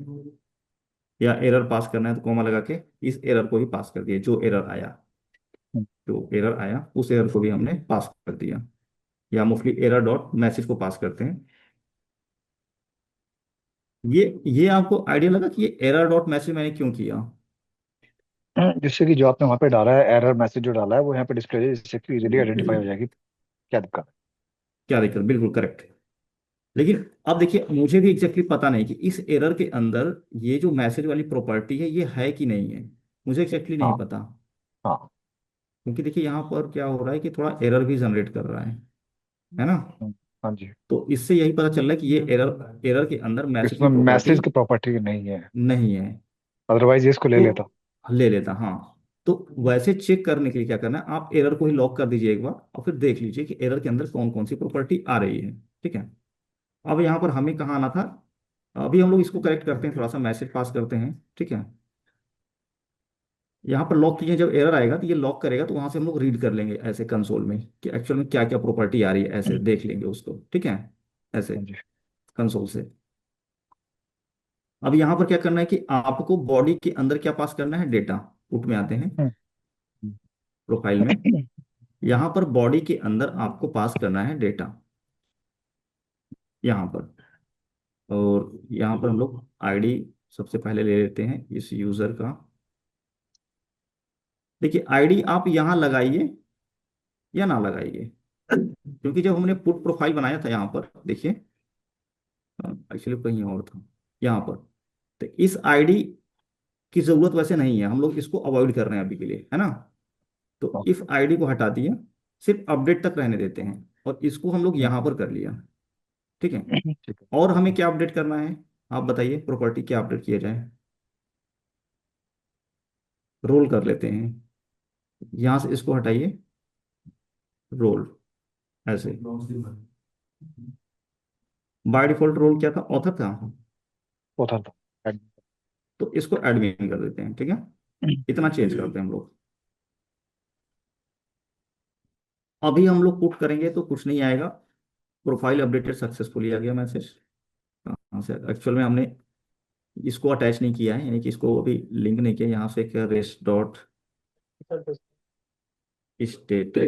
या एरर पास करना है तो कॉमा लगा के इस एरर को भी पास कर दिया, जो एरर आया, जो एरर आया उस एरर को भी हमने पास कर दिया। या मोस्टली एरर डॉट मैसेज को पास करते हैं। ये आपको आइडिया लगा कि ये एरर डॉट मैसेज मैंने क्यों किया। जिससे कि जो आपने वहाँ पे डाला है, एरर मैसेज जो डाला है वो यहाँ पे डिस्प्ले हो जाए, जिससे कि इजीली आइडेंटिफाई हो जाएगी क्या दिक्कत है। क्या दिक्कत, बिल्कुल करेक्ट। लेकिन अब देखिए, मुझे भी एग्जैक्टली पता नहीं कि इस एरर के अंदर ये जो मैसेज वाली प्रॉपर्टी है ये है कि नहीं है, मुझे एग्जैक्टली नहीं हाँ। पता। हाँ। क्योंकि देखिए यहाँ पर क्या हो रहा है कि थोड़ा एरर भी जनरेट कर रहा है ना। हाँ जी। तो इससे यही पता चल रहा है कि ये एरर, एरर के अंदर मैसेज की इसमें प्रॉपर्टी मैसेज की प्रॉपर्टी नहीं है, नहीं है। अदरवाइज ये इसको ले तो लेता। ले लेता, हाँ। तो वैसे चेक करने के लिए क्या करना है, आप एरर को ही लॉक कर दीजिए एक बार, और फिर देख लीजिए कि एरर के अंदर कौन कौन सी प्रॉपर्टी आ रही है, ठीक है। अब यहाँ पर हमें कहाँ आना था, अभी हम लोग इसको करेक्ट करते हैं, थोड़ा सा मैसेज पास करते हैं, ठीक है। यहाँ पर लॉक कीजिए, जब एरर आएगा तो ये लॉक करेगा, तो वहां से हम लोग रीड कर लेंगे ऐसे कंसोल में कि एक्चुअल में क्या क्या प्रॉपर्टी आ रही है, ऐसे देख लेंगे उसको, ठीक है, ऐसे हाँ जी। कंसोल से। अब यहाँ पर क्या करना है कि आपको बॉडी के अंदर क्या पास करना है, डेटा। पुट में आते हैं, हम्म, प्रोफाइल में, यहाँ पर बॉडी के अंदर आपको पास करना है डेटा, यहाँ पर। और यहाँ पर हम लोग आईडी सबसे पहले ले लेते हैं इस यूजर का। देखिए आईडी आप यहाँ लगाइए या ना लगाइए, क्योंकि जब हमने पुट प्रोफाइल बनाया था यहाँ पर देखिए, एक्चुअली कहीं और था, यहाँ पर। तो इस आईडी की जरूरत वैसे नहीं है, हम लोग इसको अवॉइड कर रहे हैं अभी के लिए, है ना। तो हाँ, इस आईडी को हटा दिया, सिर्फ अपडेट तक रहने देते हैं, और इसको हम लोग यहाँ पर कर लिया, ठीक है। ठीक है। और हमें क्या अपडेट करना है, आप बताइए, प्रॉपर्टी क्या अपडेट किया जाए। रोल कर लेते हैं, यहाँ से इसको हटाइए, रोल, ऐसे। बाय डिफॉल्ट रोल क्या था, ऑथर था, वो था। तो इसको एडमिन कर देते हैं, ठीक है। इतना चेंज करते हैं हम लोग। अभी हम लोग पुट करेंगे तो कुछ नहीं आएगा, प्रोफाइल अपडेटेड सक्सेसफुली आ गया मैसेज। हाँ सर, एक्चुअल में हमने इसको अटैच नहीं किया है, यानी कि इसको अभी लिंक नहीं किया। यहाँ से क्या रेस्ट डॉट स्टेट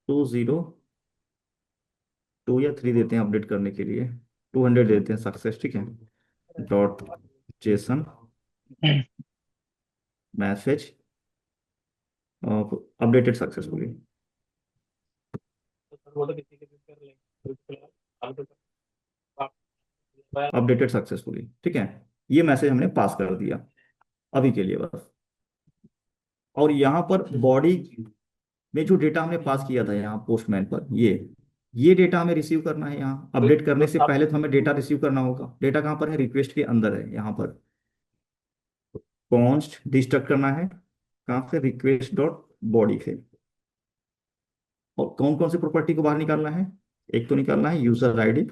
202 या 3 देते हैं अपडेट करने के लिए, 200 देते हैं सक्सेस, ठीक है। Dot json message updated successfully, updated successfully, ठीक है। ये मैसेज हमने पास कर दिया अभी के लिए बस। और यहाँ पर बॉडी में जो डेटा हमने पास किया था यहाँ पोस्टमैन पर, ये डेटा हमें रिसीव करना है। यहाँ अपडेट करने से पहले तो हमें डेटा रिसीव करना होगा। डेटा कहाँ पर है? रिक्वेस्ट के अंदर है यहाँ पर। कॉन्स्ट डिस्ट्रक्ट करना है कहाँ से? रिक्वेस्ट डॉट बॉडी से। और कौन कौन सी प्रॉपर्टी को बाहर निकालना है? एक तो निकालना है यूजर आईडी,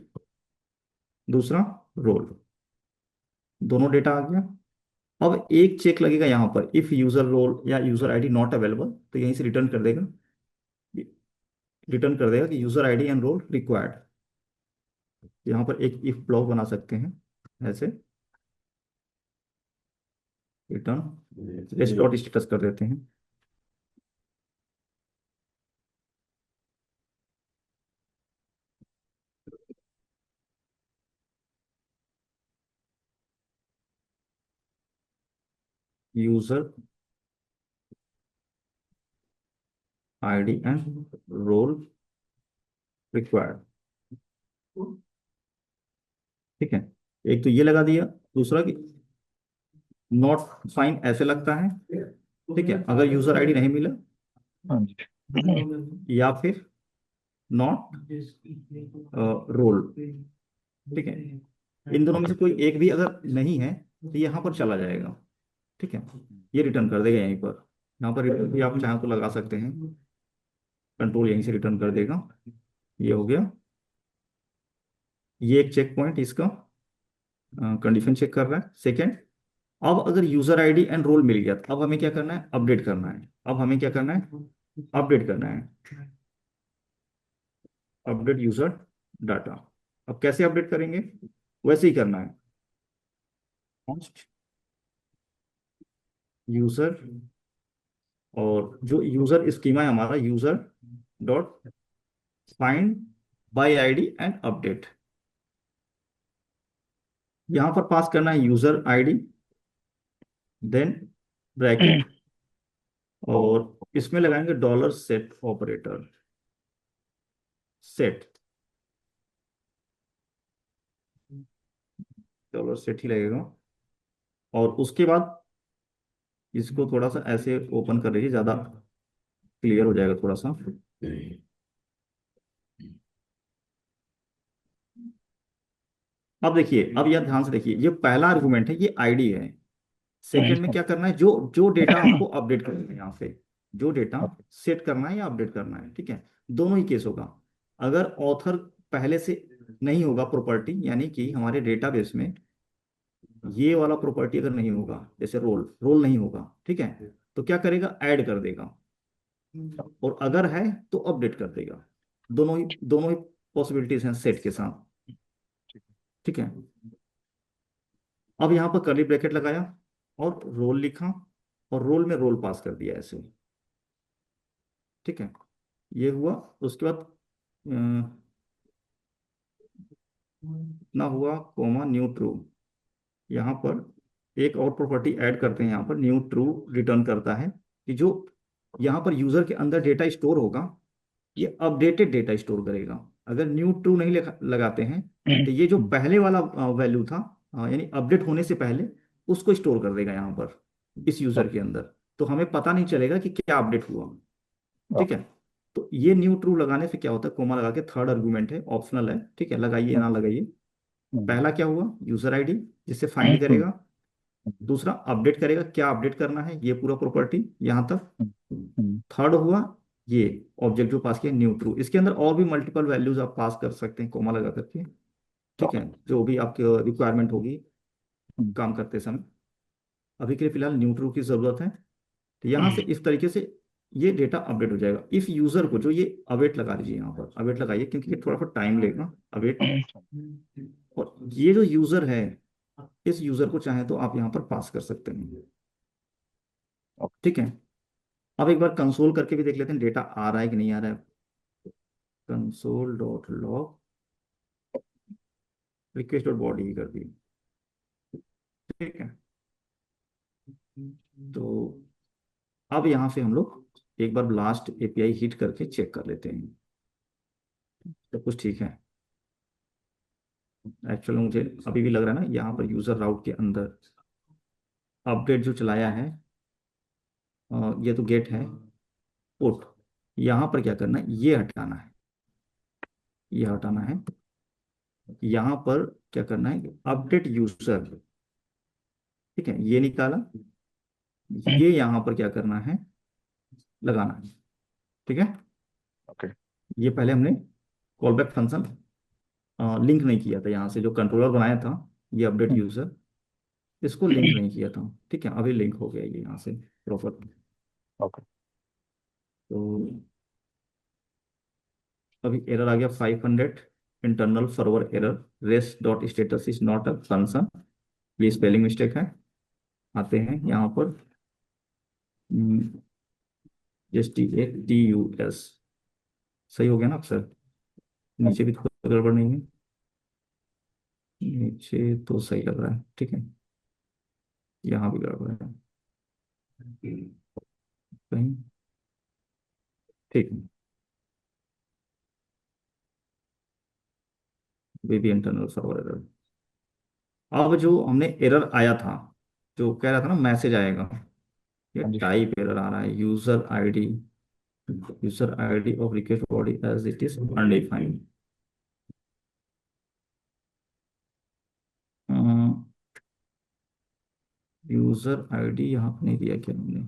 दूसरा रोल। दोनों डेटा आ गया। अब एक चेक लगेगा यहाँ पर, इफ यूजर रोल या यूजर आईडी नॉट अवेलेबल, तो यहीं से रिटर्न कर देगा, रिटर्न कर देगा कि user ID and role required. यहाँ पर एक इफ ब्लॉक बना सकते हैं ऐसे, रिटर्न रेस्ट डॉट स्टेटस कर देते हैं। User ID and role required, ठीक है। एक तो ये लगा दिया। दूसरा कि नॉट फाइन ऐसे लगता है, ठीक है, अगर यूजर आईडी नहीं मिला, हाँ जी। या फिर नॉट रोल, ठीक है। इन दोनों में ओके। से कोई एक भी अगर नहीं है तो यहाँ पर चला जाएगा, ठीक है। ये रिटर्न कर देगा यहीं पर। यहाँ पर रिटर्न भी आप चाहें तो लगा सकते हैं, कंट्रोल यहीं से रिटर्न कर देगा। ये हो गया। ये एक चेक पॉइंट इसका कंडीशन चेक कर रहा है। सेकेंड, अब अगर यूजर आईडी एंड रोल मिल गया तो अब हमें क्या करना है? अपडेट करना है। अब हमें क्या करना है? अपडेट करना है। Update user data. अब कैसे अपडेट करेंगे? वैसे ही करना है। यूजर, और जो यूजर स्कीमा है हमारा, user dot find by ID and update. यहां पर पास करना है यूजर आईडी, देन ब्रैकेट, और इसमें लगाएंगे dollar set operator. Set, dollar set ही लगेगा। और उसके बाद इसको थोड़ा सा ऐसे ओपन कर लीजिए, ज्यादा क्लियर हो जाएगा थोड़ा सा। अब देखिए, अब यह ध्यान से देखिए, ये पहला आर्गुमेंट है, ये आईडी है। सेकंड में क्या करना है? जो जो डेटा आपको अपडेट करना है यहाँ से, जो डेटा सेट करना है या अपडेट करना है, ठीक है। दोनों ही केस होगा। अगर ऑथर पहले से नहीं होगा प्रॉपर्टी, यानी कि हमारे डेटाबेस में ये वाला प्रॉपर्टी अगर नहीं होगा, जैसे रोल, रोल नहीं होगा, ठीक है, तो क्या करेगा? ऐड कर देगा। और अगर है तो अपडेट कर देगा। दोनों ही पॉसिबिलिटीज हैं सेट के साथ, ठीक है। अब यहाँ पर कर्ली ब्रैकेट लगाया और रोल लिखा, और रोल में रोल पास कर दिया ऐसे, ठीक है। ये हुआ। उसके बाद ना हुआ कोमा न्यू ट्रू। यहाँ पर एक और प्रॉपर्टी ऐड करते हैं, यहाँ पर न्यू ट्रू रिटर्न करता है कि जो यहाँ पर यूजर के अंदर डेटा स्टोर होगा, ये अपडेटेड डेटा स्टोर करेगा। अगर न्यू ट्रू नहीं लगाते हैं तो ये जो पहले वाला वैल्यू था, यानी अपडेट होने से पहले, उसको स्टोर कर देगा यहाँ पर इस यूजर के अंदर। तो हमें पता नहीं चलेगा कि क्या अपडेट हुआ, ठीक है। तो ये न्यू ट्रू लगाने से क्या होता है? कोमा लगा के, थर्ड आर्गुमेंट है, ऑप्शनल है, ठीक है, लगाइए ना लगाइए। पहला क्या हुआ? यूजर आईडी, जिसे फाइंड करेगा। दूसरा, अपडेट करेगा, क्या अपडेट करना है, ये पूरा प्रॉपर्टी यहाँ तक। थर्ड हुआ ये ऑब्जेक्ट जो पास किया न्यू ट्रू। इसके अंदर और भी मल्टीपल वैल्यूज आप पास कर सकते हैं कोमा लगा करके, ठीक है, जो भी आपकी रिक्वायरमेंट होगी काम करते समय। अभी के लिए फिलहाल न्यू ट्रू की जरूरत है। तो यहाँ से इस तरीके से ये डेटा अपडेट हो जाएगा। इफ यूजर को, जो ये अवेट लगा लीजिए, यहाँ पर अवेट लगाइए क्योंकि ये थोड़ा सा टाइम लेगा, अवेट। और ये जो यूजर है, इस यूजर को चाहे तो आप यहाँ पर पास कर सकते हैं। ओके। ठीक है। अब एक बार कंसोल करके भी देख लेते हैं डेटा आ रहा है कि नहीं आ रहा है। Console dot log request dot body कर दी। ठीक है। तो अब यहाँ से हम लोग एक बार ब्लास्ट एपीआई हिट करके चेक कर लेते हैं सब कुछ ठीक है। एक्चुअली मुझे अभी भी लग रहा है ना, यहाँ पर यूजर राउट के अंदर अपडेट जो चलाया है, ये तो गेट है, पुट। यहाँ पर क्या करना है, ये हटाना है, ये हटाना है। यहाँ पर क्या करना है, अपडेट यूजर। ठीक है, ये निकाला। ये यहाँ पर क्या करना है, लगाना है। ठीक है। ओके। ये पहले हमने कॉल बैक फंक्शन लिंक नहीं किया था, यहाँ से जो कंट्रोलर बनाया था, ये अपडेट यूजर, इसको लिंक नहीं किया था। ठीक है, अभी लिंक हो गया ये यहाँ से प्रॉपर। ओके। तो अभी एरर आ गया 500, internal server error, rest dot status is not a concern. ये स्पेलिंग मिस्टेक है। आते हैं यहाँ पर, STATUS, सही हो गया ना अक्षर? नीचे भी थोड़ा गड़बड़ नहीं है? नीचे तो सही लग रहा है। ठीक है, यहाँ भी गड़बड़ है कहीं। ठीक है, वे भी इंटरनल सर्वर एरर। अब जो हमने एरर आया था, जो कह रहा था ना मैसेज आएगा, ये हाँ जी। टाइप एरर आ रहा है, user ID of request body as it is undefined. User ID यहाँ पर नहीं दिया क्या हमने?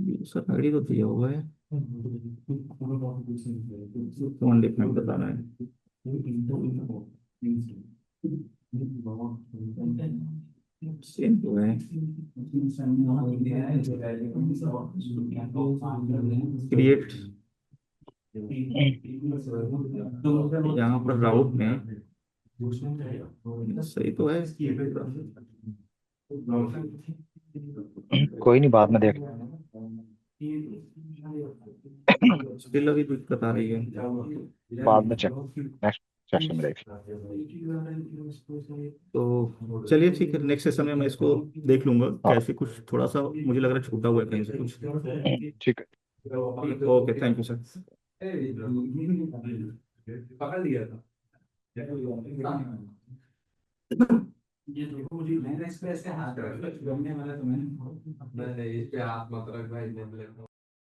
यूजर आईडी तो दिया हुआ है, तो अनडिफाइंड बता रहा है। सेम तो है। क्रिएट, यहाँ पर राउट में सही तो है। कोई नहीं, बाद में देख। स्टिल अभी दिक्कत आ रही है। बाद में चेक, नेक्स्ट सेशन में देख। तो चलिए ठीक है, नेक्स्ट सेशन में मैं इसको देख लूंगा हाँ। कैसे, कुछ थोड़ा सा मुझे लग रहा है छूटा हुआ है कहीं से कुछ। ठीक है। Okay, thank you sir. ये देखो मुझे, मैंने इस पे ऐसे हाथ रख, जमने वाला तो मैंने इस पे हाथ मत रख भाई।